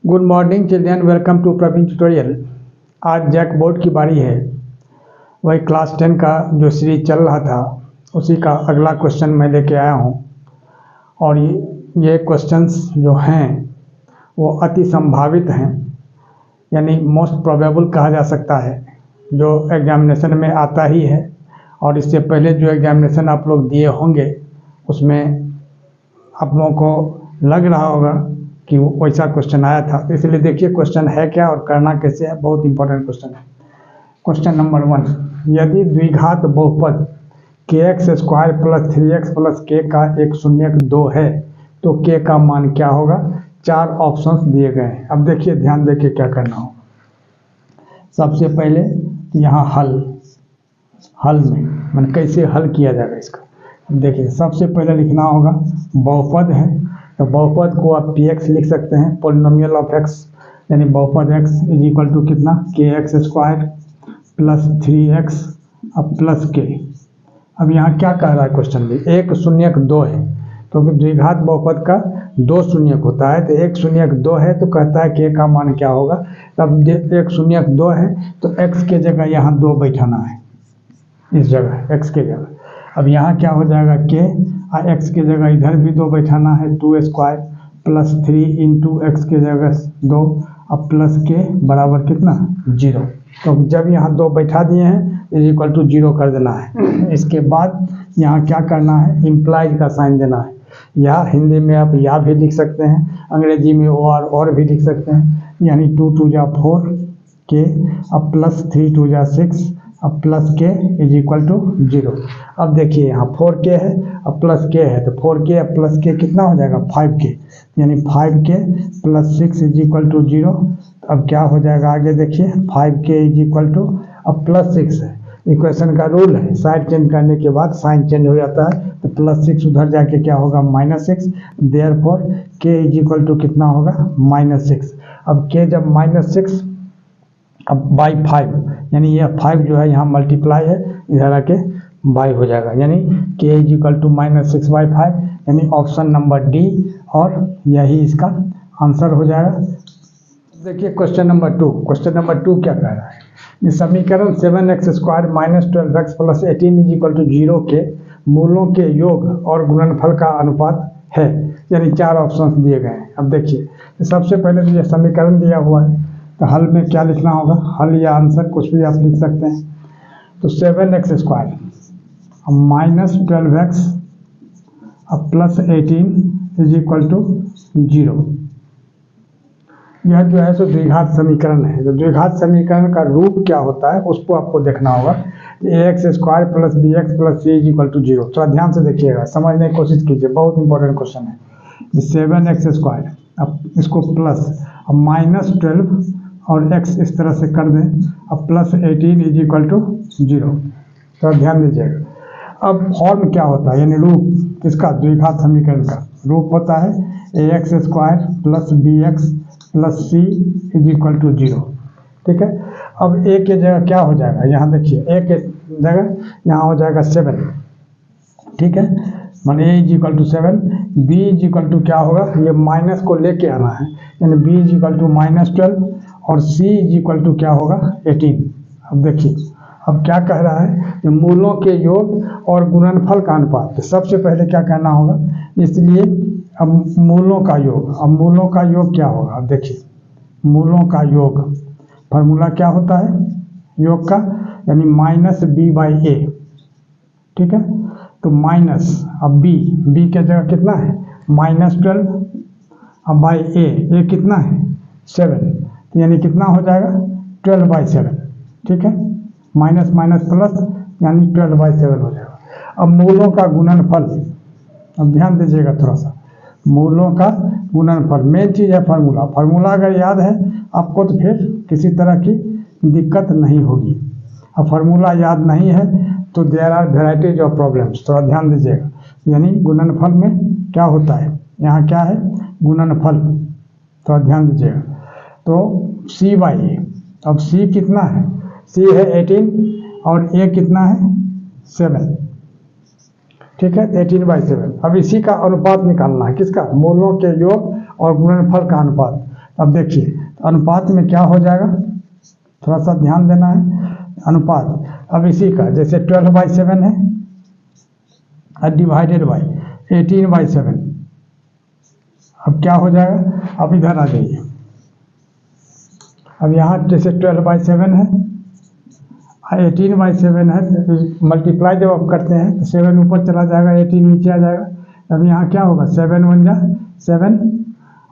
Good morning children, welcome to Praveen tutorial. आज JAC board की बारी है। वही क्लास 10 का जो सीरीज चल रहा था उसी का अगला क्वेश्चन मैं लेके आया हूँ। और ये क्वेश्चंस जो हैं वो अति संभावित हैं, यानी मोस्ट प्रोबेबल कहा जा सकता है, जो एग्जामिनेशन में आता ही है। और इससे पहले जो एग्जामिनेशन आप लोग दिए होंगे उसमें आप लोगों को लग रहा होगा कि वो वैसा क्वेश्चन आया था। इसलिए देखिए क्वेश्चन है क्या और करना कैसे है, बहुत इंपॉर्टेंट क्वेश्चन है। क्वेश्चन नंबर 1, यदि द्विघात बहुपद kx square plus 3x plus k का एक शून्यक 2 है तो k का मान क्या होगा। 4 ऑप्शंस दिए गए हैं। अब देखिए ध्यान देके क्या करना होगा। सबसे पहले यहाँ हल में मन कैसे हल किया जाएगा इसका। देखिए सबसे पहले लिखना होगा बहुपद है तो बहुपद को आप px लिख सकते हैं, पोलिनोमियल ऑफ x, यानी बहुपद x इज इक्वल टू कितना kx स्क्वायर प्लस 3x अब प्लस k। अब यहाँ क्या कह रहा है क्वेश्चन में, एक शून्यक 2 है क्योंकि द्विघात बहुपद का 2 शून्यक होता है, तो एक शून्यक 2 है तो कहता है k का मान क्या होगा। तब एक शून्यक 2 है तो x के जगह यहाँ 2 बैठाना है, इस जगह x के जगह। अब यहाँ क्या हो जाएगा k और x के जगह इधर भी 2 बैठाना है, 2 स्क्वायर प्लस 3 इंटू एक्स के जगह 2 अब प्लस k बराबर कितना 0। तो जब यहाँ 2 बैठा दिए हैं इज इक्वल टू 0 कर देना है। इसके बाद यहाँ क्या करना है, इम्प्लाइज का साइन देना है। या हिंदी में आप या भी लिख सकते हैं, अंग्रेजी में और भी लिख सकते हैं, यानी 2 2 जा 4 k अब प्लस 3 2 जा 6 अब plus k is equal to 0। अब देखिए यहाँ 4k है अब प्लस k है तो 4k अब प्लस k कितना हो जाएगा 5k, यानी 5k plus 6 is equal to 0। अब क्या हो जाएगा आगे देखिए 5k इज इक्वल टू अब प्लस 6 है। इक्वेशन का रूल है, साइड चेंज करने के बाद साइन चेंज हो जाता है, तो प्लस 6 उधर जाके क्या होगा -6। Therefore k is equal to कितना होगा -6। अब k जब -6 अब बाई 5, यानी यह 5 जो है यहाँ मल्टीप्लाई है, इधर आके बाई हो जाएगा, यानी k इज इक्वल टू -6/5, यानी ऑप्शन नंबर डी, और यही इसका आंसर हो जाएगा। देखिए क्वेश्चन नंबर 2। क्वेश्चन नंबर 2 क्या कह रहा है, ये समीकरण 7x square minus 12x plus 18 is equal to 0 के मूलों के योग और गुणनफल का अनुपात है, यानी 4 ऑप्शन दिए गए हैं। अब देखिए सबसे पहले तो ये समीकरण दिया हुआ है, तो हल में क्या लिखना होगा, हल या आंसर कुछ भी आप लिख सकते हैं। तो 7x स्क्वायर माइनस 12x अब प्लस 18 इज इक्वल टू 0। यह जो है सो द्विघात समीकरण है। तो द्विघात समीकरण का रूप क्या होता है उसको आपको देखना होगा। ax square plus bx plus c is equal to 0। थोड़ा ध्यान से देखिएगा, समझने की कोशिश कीजिए, बहुत इंपॉर्टेंट क्वेश्चन है। 7x स्क्वायर अब इसको प्लस अब माइनस 12 और x इस तरह से कर दें, अब प्लस 18 इज इक्वल टू 0। तो ध्यान दीजिएगा। अब फॉर्म क्या होता है, यानी रूप किसका, द्विघात समीकरण का रूप होता है ax square plus bx plus c is equal to 0। ठीक है। अब a के जगह क्या हो जाएगा, यहाँ देखिए a के जगह यहाँ हो जाएगा 7। ठीक है, मान a is equal to 7, b is equal to क्या होगा, ये माइनस को लेके आना है, यानी b इज इक्वल टू -12 और c इज इक्वल टू क्या होगा 18। अब देखिए अब क्या कह रहा है, कि मूलों के योग और गुणनफल का अनुपात। तो सबसे पहले क्या करना होगा, इसलिए अब मूलों का योग, अब मूलों का योग क्या होगा। अब देखिए मूलों का योग फार्मूला क्या होता है योग का, यानी -b/a। ठीक है, तो माइनस अब b के जगह कितना है -12 अब बाई a कितना है 7, यानी कितना हो जाएगा 12/7। ठीक है, माइनस माइनस प्लस यानी 12/7 हो जाएगा। अब मूलों का गुणनफल, अब ध्यान दीजिएगा थोड़ा सा, मूलों का गुणनफल मेन चीज़ है फार्मूला। फार्मूला अगर याद है आपको तो फिर किसी तरह की दिक्कत नहीं होगी। अब फार्मूला याद नहीं है तो there are varieties of problems, थोड़ा ध्यान दीजिएगा। यानी गुणनफल में क्या होता है, यहाँ क्या है गुणनफल, थोड़ा ध्यान दीजिएगा। तो c/a, अब c कितना है, c है 18 और a कितना है 7। ठीक है, 18/7। अब इसी का अनुपात निकालना है, किसका, मूलों के योग और गुणनफल का अनुपात। अब देखिए अनुपात में क्या हो जाएगा, थोड़ा सा ध्यान देना है। अनुपात अब इसी का जैसे 12/7 है और डिवाइडेड बाई 18/7। अब क्या हो जाएगा, अब इधर आ जाइए। अब यहाँ जैसे 12/7 है, 18/7 है, मल्टीप्लाई जब आप करते हैं तो 7 ऊपर चला जाएगा, 18 नीचे आ जाएगा। अब यहाँ क्या होगा, 7 1 जा 7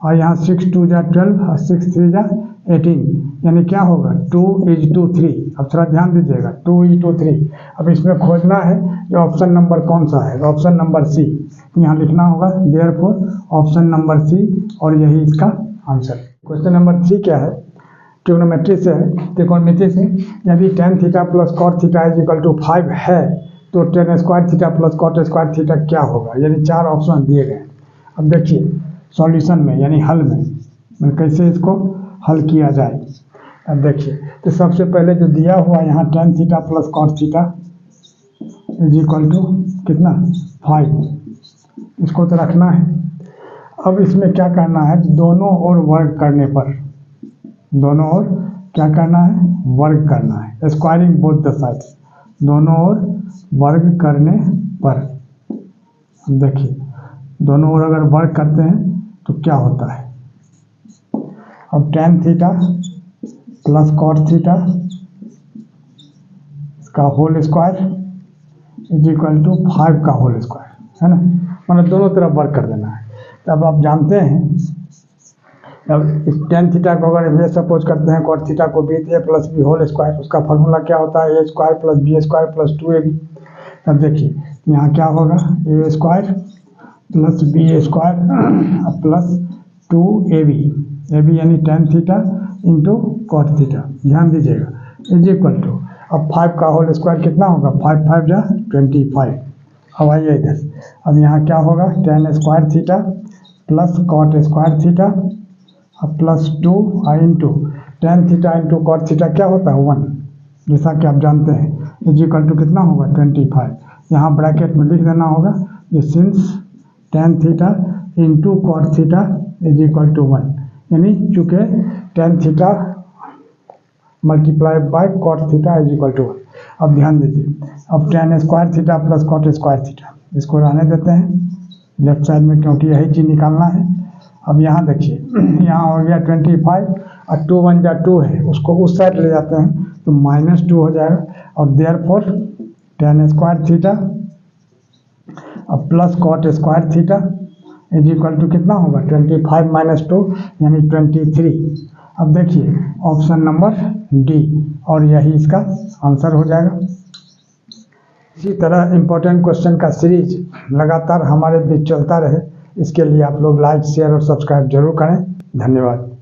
और यहाँ 6 2 जा 12 और 6 3 जा 18, यानी क्या होगा 2 is to 3। अब थोड़ा ध्यान दीजिएगा, 2 is to 3। अब इसमें खोजना है कि ऑप्शन नंबर कौन सा है, ऑप्शन नंबर सी यहाँ लिखना होगा, देयरफॉर ऑप्शन नंबर सी, और यही इसका आंसर। क्वेश्चन नंबर 3 क्या है, ट्रिग्नोमेट्री से है, त्रिकोणमिति से। यदि tan theta plus cot theta is equal to 5 है तो tan square theta plus cot square theta क्या होगा, यानी 4 ऑप्शन दिए गए। अब देखिए सॉल्यूशन में यानी हल में कैसे इसको हल किया जाए। अब देखिए तो सबसे पहले जो दिया हुआ यहाँ tan theta plus cot theta is equal to कितना 5, इसको तो रखना है। अब इसमें क्या करना है, दोनों ओर वर्ग करने पर, दोनों ओर क्या करना है, वर्ग करना है, स्क्वायरिंग बोथ द साइड्स, दोनों ओर वर्ग करने पर। देखिए दोनों ओर अगर वर्ग करते हैं तो क्या होता है। अब tan theta plus cot theta का whole square is equal to 5 का होल स्क्वायर, है ना, मतलब दोनों तरफ वर्क कर देना है। तब आप जानते हैं, अब इस tan थीटा को अगर ये सपोज करते हैं cot थीटा को भी a plus B whole square, उसका फॉर्मूला क्या होता है, a square plus B square plus 2ab। अब देखिए यहाँ क्या होगा, a square plus B square plus 2ab, ab यानी tan theta into cot theta, ध्यान दीजिएगा, इज इक्वल टू, अब 5 का होल स्क्वायर कितना होगा, 5 5 जा 25। अब आइए इधर, अब यहाँ क्या होगा, tan square theta plus cot square theta अब plus 2 into tan theta into cot theta क्या होता है 1, जैसा कि आप जानते हैं, इज इक्वल टू कितना होगा 25। यहाँ ब्रैकेट में लिख देना होगा ये since tan theta into cot theta is equal to 1, यानी चूँकि tan theta multiply by cot theta is equal to 1। अब ध्यान दीजिए, अब tan square theta plus cot square theta इसको रहने देते हैं लेफ्ट साइड में, क्योंकि यही चीज़ निकालना है। अब यहाँ देखिए यहाँ हो गया 25 और 2 1 जा 2 है, उसको उस साइड ले जाते हैं तो -2 हो जाएगा, और देयरफॉर tan स्क्वायर थीटा अब plus cot square theta is equal to कितना होगा 25 माइनस 2 यानी 23। अब देखिए ऑप्शन नंबर डी, और यही इसका आंसर हो जाएगा। इसी तरह इम्पोर्टेंट क्वेश्चन का सीरीज लगातार हमारे बीच चलता रहे, इसके लिए आप लोग लाइक शेयर और सब्सक्राइब जरूर करें। धन्यवाद।